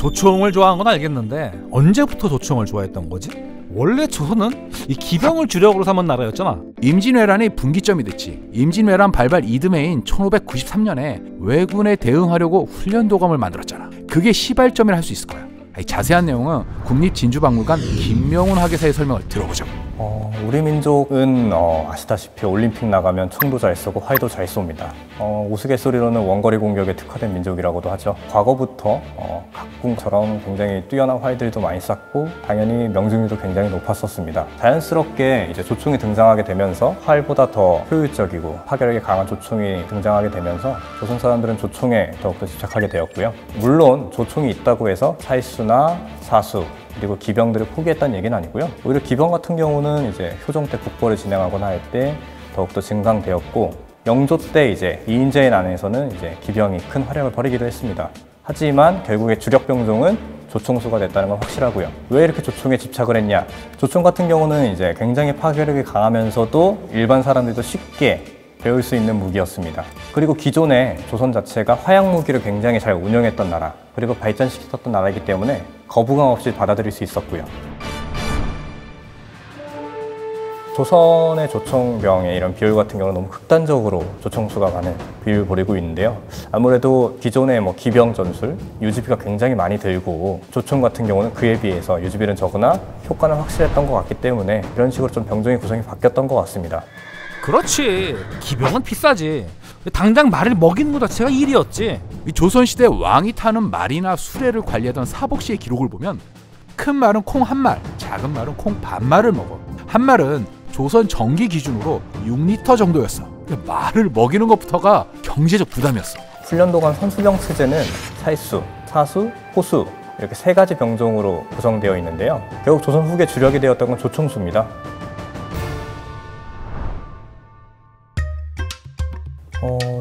조총을 좋아하는 건 알겠는데 언제부터 조총을 좋아했던 거지? 원래 조선은 이 기병을 주력으로 삼은 나라였잖아. 임진왜란이 분기점이 됐지. 임진왜란 발발 이듬해인 1593년에 왜군에 대응하려고 훈련도감을 만들었잖아. 그게 시발점이라 할 수 있을 거야. 자세한 내용은 국립진주박물관 김명훈 학예사의 설명을 들어보자고. 우리 민족은 아시다시피 올림픽 나가면 총도 잘 쏘고 활도 잘 쏩니다. 우스갯소리로는 원거리 공격에 특화된 민족이라고도 하죠. 과거부터 각궁처럼 굉장히 뛰어난 활들도 많이 쐈고 당연히 명중률도 굉장히 높았었습니다. 자연스럽게 이제 조총이 등장하게 되면서 활보다 더 효율적이고 파괴력이 강한 조총이 등장하게 되면서 조선 사람들은 조총에 더욱더 집착하게 되었고요. 물론 조총이 있다고 해서 사이수나 사수 그리고 기병들을 포기했다는 얘기는 아니고요. 오히려 기병 같은 경우는 이제 효종 때 국보를 진행하거나 할 때 더욱더 증강되었고, 영조 때 이제 이인제인 안에서는 이제 기병이 큰 활약을 벌이기도 했습니다. 하지만 결국에 주력 병종은 조총수가 됐다는 건 확실하고요. 왜 이렇게 조총에 집착을 했냐? 조총 같은 경우는 이제 굉장히 파괴력이 강하면서도 일반 사람들도 쉽게 배울 수 있는 무기였습니다. 그리고 기존에 조선 자체가 화약 무기를 굉장히 잘 운영했던 나라, 그리고 발전시켰던 나라이기 때문에 거부감 없이 받아들일 수 있었고요. 조선의 조총병의 이런 비율 같은 경우는 너무 극단적으로 조총수가 많은 비율을 보이고 있는데요. 아무래도 기존의 기병 전술, 유지비가 굉장히 많이 들고 조총 같은 경우는 그에 비해서 유지비는 적으나 효과는 확실했던 것 같기 때문에 이런 식으로 좀 병종의 구성이 바뀌었던 것 같습니다. 그렇지. 기병은 비싸지. 당장 말을 먹이는 것 자체가 일이었지. 이 조선시대 왕이 타는 말이나 수레를 관리하던 사복시의 기록을 보면 큰 말은 콩 한 말, 작은 말은 콩 반 말을 먹어. 한 말은 조선 정기 기준으로 6리터 정도였어. 말을 먹이는 것부터가 경제적 부담이었어. 훈련도관 선수병 체제는 사이수, 사수, 호수 이렇게 세 가지 병종으로 구성되어 있는데요. 결국 조선 후기 주력이 되었던 건 조총수입니다.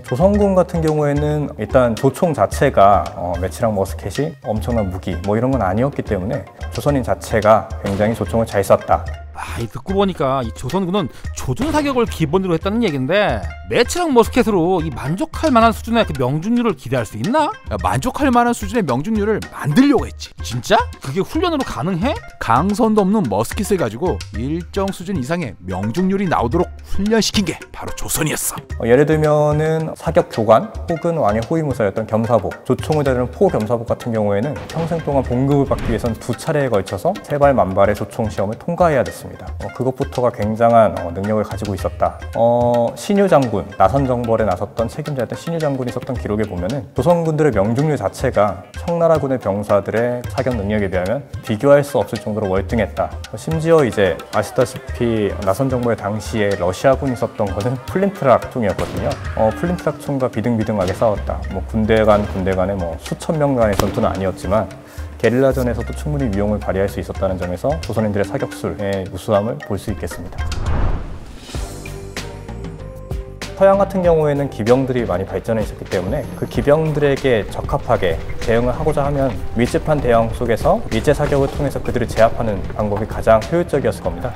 조선군 같은 경우에는 일단 조총 자체가 매치랑 머스켓이 엄청난 무기 이런 건 아니었기 때문에 조선인 자체가 굉장히 조총을 잘 쐈다. 듣고 보니까 이 조선군은 조준 사격을 기본으로 했다는 얘긴데 매치랑 머스켓으로 이 만족할 만한 수준의 그 명중률을 기대할 수 있나? 만족할 만한 수준의 명중률을 만들려고 했지. 진짜? 그게 훈련으로 가능해? 강선도 없는 머스켓을 가지고 일정 수준 이상의 명중률이 나오도록 훈련시킨 게 바로 조선이었어. 예를 들면은 사격 교관 혹은 왕의 호위무사였던 겸사복, 조총을 다루는 포 겸사복 같은 경우에는 평생 동안 봉급을 받기 위해서는 2차례에 걸쳐서 3발 만발의 조총 시험을 통과해야 됐습니다. 그것부터가 굉장한 능력을 가지고 있었다. 신유 장군, 나선정벌에 나섰던 책임자였던 신유 장군이 썼던 기록에 보면은 조선군들의 명중률 자체가 청나라군의 병사들의 사격 능력에 비하면 비교할 수 없을 정도로 월등했다. 심지어 이제 아시다시피 나선정벌 당시에 러시아군이 썼던 거는 플린트락 총이었거든요. 플린트락 총과 비등비등하게 싸웠다. 군대 간의 수천 명 간의 전투는 아니었지만 게릴라전에서도 충분히 위용을 발휘할 수 있었다는 점에서 조선인들의 사격술의 우수함을 볼 수 있겠습니다. 서양 같은 경우에는 기병들이 많이 발전해 있었기 때문에 그 기병들에게 적합하게 대응을 하고자 하면 밀집한 대형 속에서 밀제 사격을 통해서 그들을 제압하는 방법이 가장 효율적이었을 겁니다.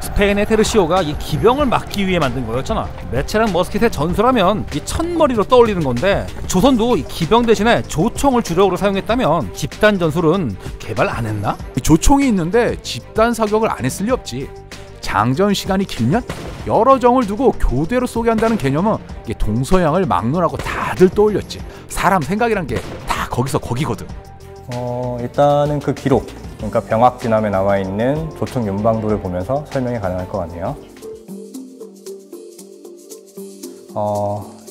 스페인의 테르시오가 이 기병을 막기 위해 만든 거였잖아. 매체랑 머스켓의 전술하면 이 천머리로 떠올리는 건데 조선도 이 기병 대신에 조총을 주력으로 사용했다면 집단 전술은 개발 안 했나? 조총이 있는데 집단 사격을 안 했을 리 없지. 장전 시간이 길면 여러 정을 두고 교대로 쏘게 한다는 개념은 동서양을 막론하고 다들 떠올렸지. 사람 생각이란 게 다 거기서 거기거든. 일단은 그 기록, 그러니까 병학진암에 나와 있는 조총 윤방도를 보면서 설명이 가능할 것 같네요.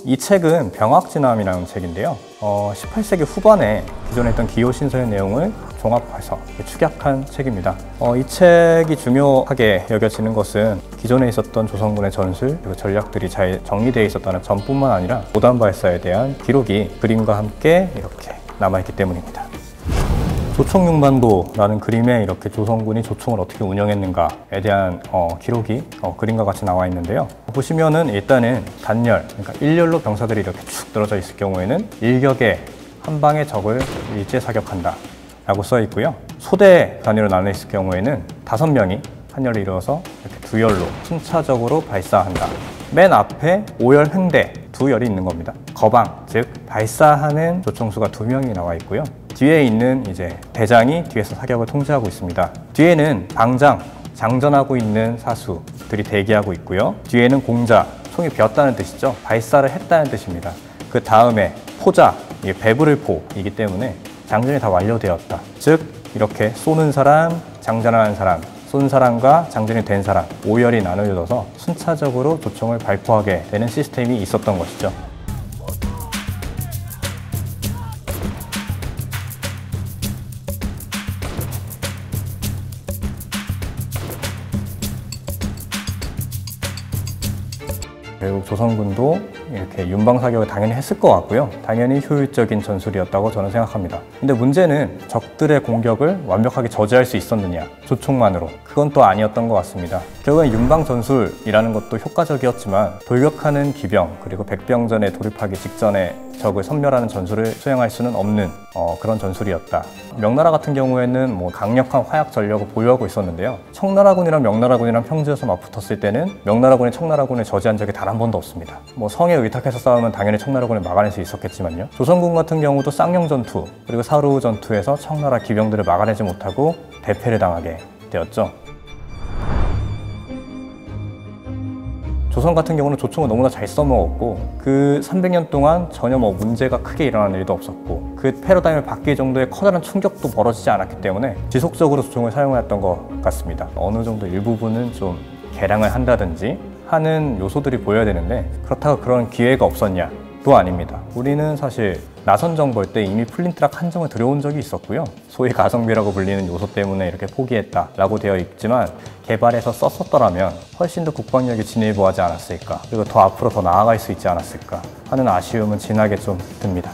이 책은 병학진암이라는 책인데요. 18세기 후반에 기존에 있던 기호신서의 내용을 종합해서 축약한 책입니다. 이 책이 중요하게 여겨지는 것은 기존에 있었던 조선군의 전술 그리고 전략들이 잘 정리되어 있었다는 점뿐만 아니라 오단 발사에 대한 기록이 그림과 함께 이렇게 남아있기 때문입니다. 조총윤반도라는 그림에 이렇게 조선군이 조총을 어떻게 운영했는가에 대한 기록이 그림과 같이 나와 있는데요. 보시면은 일단은 단열, 그러니까 일렬로 병사들이 이렇게 쭉 늘어져 있을 경우에는 일격에 한 방에 적을 일제 사격한다 라고 써 있고요. 소대 단위로 나눠 있을 경우에는 5명이 한 열을 이루어서 이렇게 2열로 순차적으로 발사한다. 맨 앞에 5열 횡대 2열이 있는 겁니다. 거방, 즉 발사하는 조총수가 2명이 나와 있고요. 뒤에 있는 이제 대장이 뒤에서 사격을 통제하고 있습니다. 뒤에는 방장, 장전하고 있는 사수들이 대기하고 있고요. 뒤에는 공자, 총이 베었다는 뜻이죠. 발사를 했다는 뜻입니다. 그 다음에 포자, 이게 배부를 포이기 때문에 장전이 다 완료되었다. 즉 이렇게 쏘는 사람, 장전하는 사람, 쏜 사람과 장전이 된 사람 5열이 나누어져서 순차적으로 조총을 발포하게 되는 시스템이 있었던 것이죠. 결국 조선군도 이렇게 윤방 사격을 당연히 했을 것 같고요. 당연히 효율적인 전술이었다고 저는 생각합니다. 근데 문제는 적들의 공격을 완벽하게 저지할 수 있었느냐, 조총만으로. 그건 또 아니었던 것 같습니다. 결국엔 윤방 전술이라는 것도 효과적이었지만 돌격하는 기병 그리고 백병전에 돌입하기 직전에 적을 섬멸하는 전술을 수행할 수는 없는 그런 전술이었다. 명나라 같은 경우에는 뭐 강력한 화약 전력을 보유하고 있었는데요. 청나라군이랑 명나라군이랑 평지에서 맞붙었을 때는 명나라군이 청나라군을 저지한 적이 단 한 번도 없습니다. 뭐 성에 의탁해서 싸우면 당연히 청나라군을 막아낼 수 있었겠지만요. 조선군 같은 경우도 쌍용 전투 그리고 사루 전투에서 청나라 기병들을 막아내지 못하고 대패를 당하게 되었죠. 조선 같은 경우는 조총을 너무나 잘 써먹었고 그 300년 동안 전혀 뭐 문제가 크게 일어나는 일도 없었고 그 패러다임을 바뀔 정도의 커다란 충격도 벌어지지 않았기 때문에 지속적으로 조총을 사용했던 것 같습니다. 어느 정도 일부분은 좀 개량을 한다든지 하는 요소들이 보여야 되는데 그렇다고 그런 기회가 없었냐? 또 아닙니다. 우리는 사실 나선정 볼 때 이미 플린트락 한정을 들여온 적이 있었고요. 소위 가성비라고 불리는 요소 때문에 이렇게 포기했다라고 되어 있지만 개발해서 썼었더라면 훨씬 더 국방력이 진일보하지 않았을까, 그리고 더 앞으로 더 나아갈 수 있지 않았을까 하는 아쉬움은 진하게 좀 듭니다.